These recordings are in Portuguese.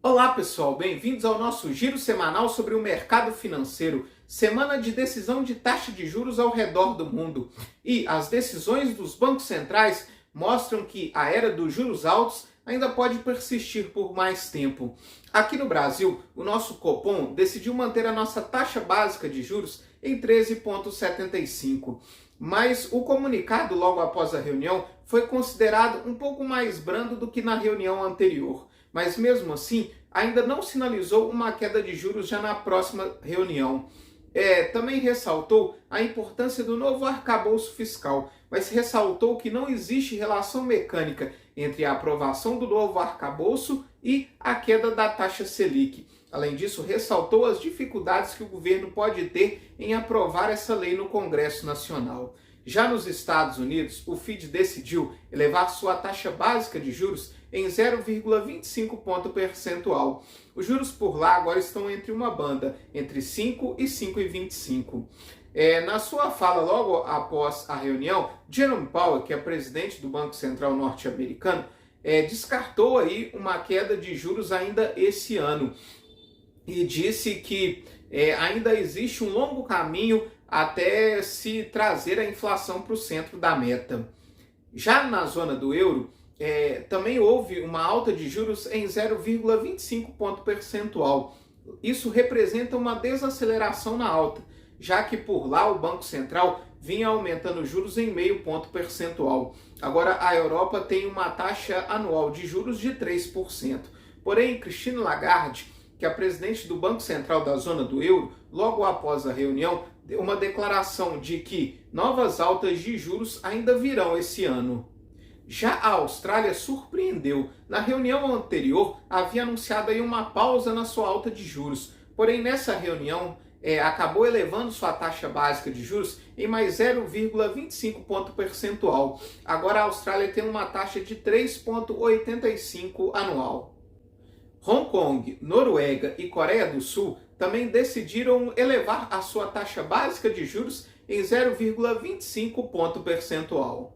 Olá pessoal, bem-vindos ao nosso giro semanal sobre o mercado financeiro, semana de decisão de taxa de juros ao redor do mundo. E as decisões dos bancos centrais mostram que a era dos juros altos ainda pode persistir por mais tempo. Aqui no Brasil, o nosso Copom decidiu manter a nossa taxa básica de juros em 13,75. Mas o comunicado logo após a reunião foi considerado um pouco mais brando do que na reunião anterior. Mas mesmo assim, ainda não sinalizou uma queda de juros já na próxima reunião. Também ressaltou a importância do novo arcabouço fiscal, mas ressaltou que não existe relação mecânica entre a aprovação do novo arcabouço e a queda da taxa Selic. Além disso, ressaltou as dificuldades que o governo pode ter em aprovar essa lei no Congresso Nacional. Já nos Estados Unidos, o FED decidiu elevar sua taxa básica de juros em 0,25 ponto percentual. Os juros por lá agora estão entre uma banda, entre 5 e 5,25. Na sua fala logo após a reunião, Jerome Powell, que é presidente do Banco Central norte-americano, descartou aí uma queda de juros ainda esse ano e disse que ainda existe um longo caminho até se trazer a inflação para o centro da meta. Já na zona do euro, também houve uma alta de juros em 0,25 ponto percentual. Isso representa uma desaceleração na alta, já que por lá o Banco Central vinha aumentando juros em meio ponto percentual. Agora a Europa tem uma taxa anual de juros de 3%. Porém, Christine Lagarde, que é a presidente do Banco Central da zona do euro, logo após a reunião, deu uma declaração de que novas altas de juros ainda virão esse ano. Já a Austrália surpreendeu. Na reunião anterior, havia anunciado aí uma pausa na sua alta de juros. Porém, nessa reunião, acabou elevando sua taxa básica de juros em mais 0,25 ponto percentual. Agora a Austrália tem uma taxa de 3,85 anual. Hong Kong, Noruega e Coreia do Sul também decidiram elevar a sua taxa básica de juros em 0,25 ponto percentual.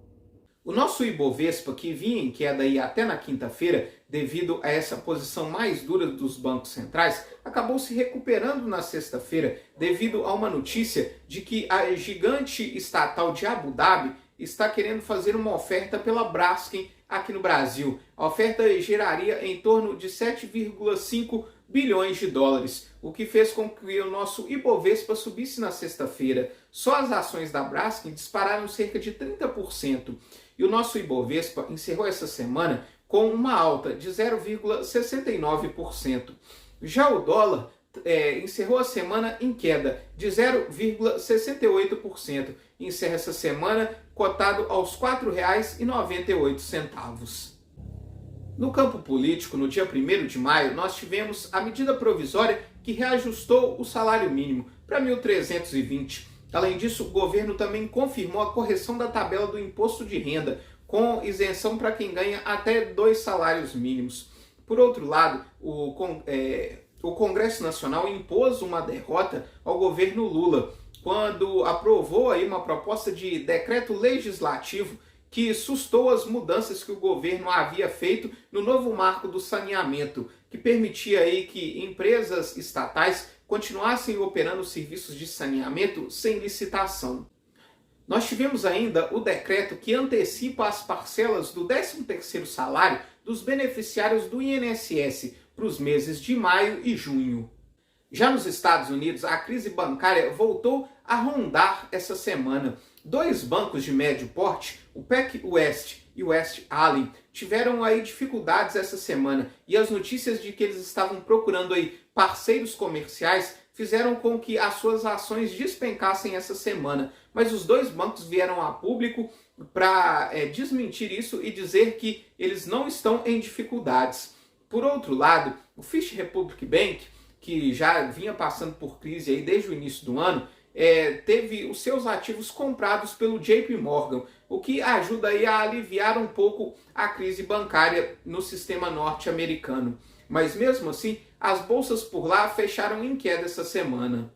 O nosso Ibovespa, que vinha em queda aí até na quinta-feira, devido a essa posição mais dura dos bancos centrais, acabou se recuperando na sexta-feira devido a uma notícia de que a gigante estatal de Abu Dhabi está querendo fazer uma oferta pela Braskem aqui no Brasil. A oferta geraria em torno de 7,5 bilhões de dólares, o que fez com que o nosso Ibovespa subisse na sexta-feira. Só as ações da Braskem dispararam cerca de 30%. E o nosso Ibovespa encerrou essa semana com uma alta de 0,69%. Já o dólar encerrou a semana em queda de 0,68%. Encerra essa semana cotado aos R$ 4,98. No campo político, no dia 1º de maio, nós tivemos a medida provisória que reajustou o salário mínimo para 1.320. Além disso, o governo também confirmou a correção da tabela do imposto de renda, com isenção para quem ganha até 2 salários mínimos. Por outro lado, o Congresso Nacional impôs uma derrota ao governo Lula, quando aprovou aí uma proposta de decreto legislativo que sustou as mudanças que o governo havia feito no novo marco do saneamento, que permitia aí que empresas estatais continuassem operando serviços de saneamento sem licitação. Nós tivemos ainda o decreto que antecipa as parcelas do 13º salário dos beneficiários do INSS para os meses de maio e junho. Já nos Estados Unidos, a crise bancária voltou a rondar essa semana. 2 bancos de médio porte, o PacWest e o West Allen, tiveram aí dificuldades essa semana, e as notícias de que eles estavam procurando aí parceiros comerciais fizeram com que as suas ações despencassem essa semana. Mas os 2 bancos vieram a público para desmentir isso e dizer que eles não estão em dificuldades. Por outro lado, o First Republic Bank, que já vinha passando por crise aí desde o início do ano, teve os seus ativos comprados pelo JP Morgan, o que ajuda aí a aliviar um pouco a crise bancária no sistema norte-americano. Mas mesmo assim, as bolsas por lá fecharam em queda essa semana.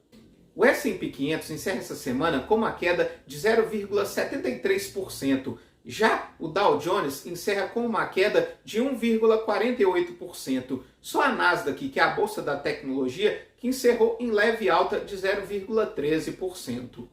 O S&P 500 encerra essa semana com uma queda de 0,73%. Já o Dow Jones encerra com uma queda de 1,48%. Só a Nasdaq, que é a bolsa da tecnologia, que encerrou em leve alta de 0,13%.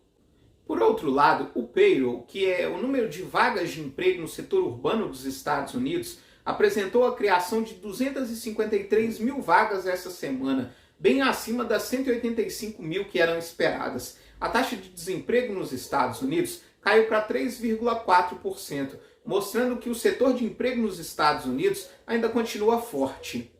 Por outro lado, o payroll, que é o número de vagas de emprego no setor urbano dos Estados Unidos, apresentou a criação de 253 mil vagas essa semana, bem acima das 185 mil que eram esperadas. A taxa de desemprego nos Estados Unidos caiu para 3,4%, mostrando que o setor de emprego nos Estados Unidos ainda continua forte.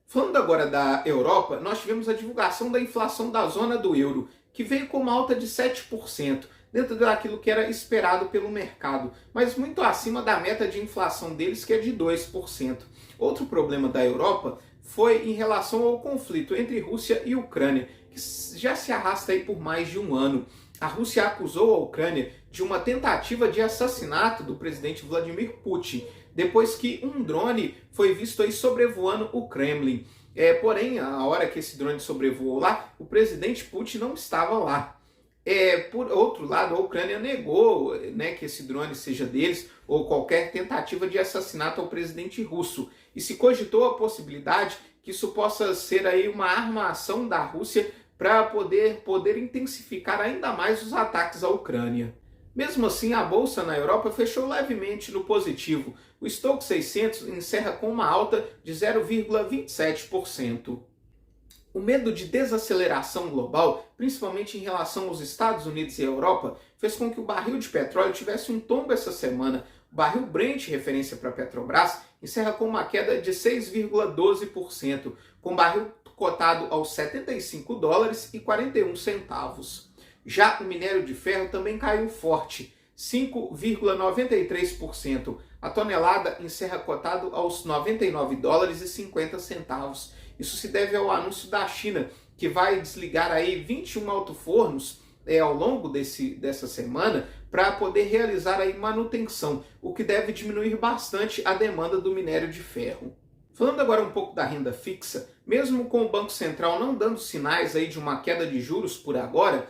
Falando agora da Europa, nós tivemos a divulgação da inflação da zona do euro, que veio com uma alta de 7%, dentro daquilo que era esperado pelo mercado, mas muito acima da meta de inflação deles, que é de 2%. Outro problema da Europa foi em relação ao conflito entre Rússia e Ucrânia, que já se arrasta aí por mais de um ano. A Rússia acusou a Ucrânia de uma tentativa de assassinato do presidente Vladimir Putin, depois que um drone foi visto aí sobrevoando o Kremlin. Porém, a hora que esse drone sobrevoou lá, o presidente Putin não estava lá. Por outro lado, a Ucrânia negou, que esse drone seja deles ou qualquer tentativa de assassinato ao presidente russo. E se cogitou a possibilidade que isso possa ser aí uma armação da Rússia para poder intensificar ainda mais os ataques à Ucrânia. Mesmo assim, a bolsa na Europa fechou levemente no positivo. O Stoxx 600 encerra com uma alta de 0,27%. O medo de desaceleração global, principalmente em relação aos Estados Unidos e à Europa, fez com que o barril de petróleo tivesse um tombo essa semana. O barril Brent, referência para a Petrobras, encerra com uma queda de 6,12%, com o barril cotado aos $75,41. Já o minério de ferro também caiu forte, 5,93%. A tonelada encerra cotado aos $99,50. Isso se deve ao anúncio da China, que vai desligar aí 21 alto-fornos ao longo dessa semana para poder realizar aí manutenção, o que deve diminuir bastante a demanda do minério de ferro. Falando agora um pouco da renda fixa, mesmo com o Banco Central não dando sinais aí de uma queda de juros por agora,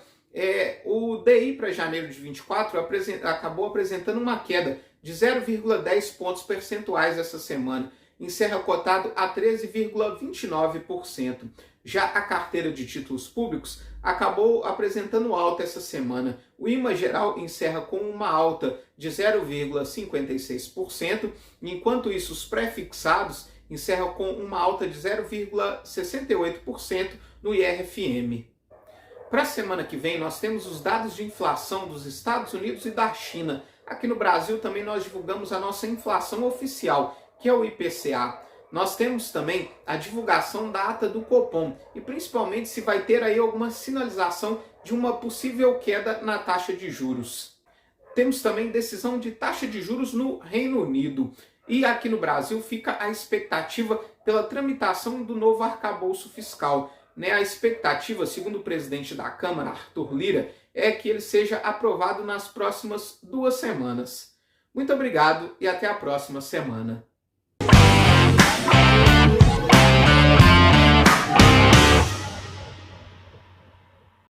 o DI para janeiro de 24 acabou apresentando uma queda de 0,10 pontos percentuais essa semana. Encerra cotado a 13,29%. Já a carteira de títulos públicos acabou apresentando alta essa semana. O IMA geral encerra com uma alta de 0,56%, enquanto isso os pré-fixados encerram com uma alta de 0,68% no IRFM. Para a semana que vem, nós temos os dados de inflação dos Estados Unidos e da China. Aqui no Brasil também nós divulgamos a nossa inflação oficial, que é o IPCA. Nós temos também a divulgação da ata do Copom e principalmente se vai ter aí alguma sinalização de uma possível queda na taxa de juros. Temos também decisão de taxa de juros no Reino Unido. E aqui no Brasil fica a expectativa pela tramitação do novo arcabouço fiscal. A expectativa, segundo o presidente da Câmara, Arthur Lira, é que ele seja aprovado nas próximas 2 semanas. Muito obrigado e até a próxima semana.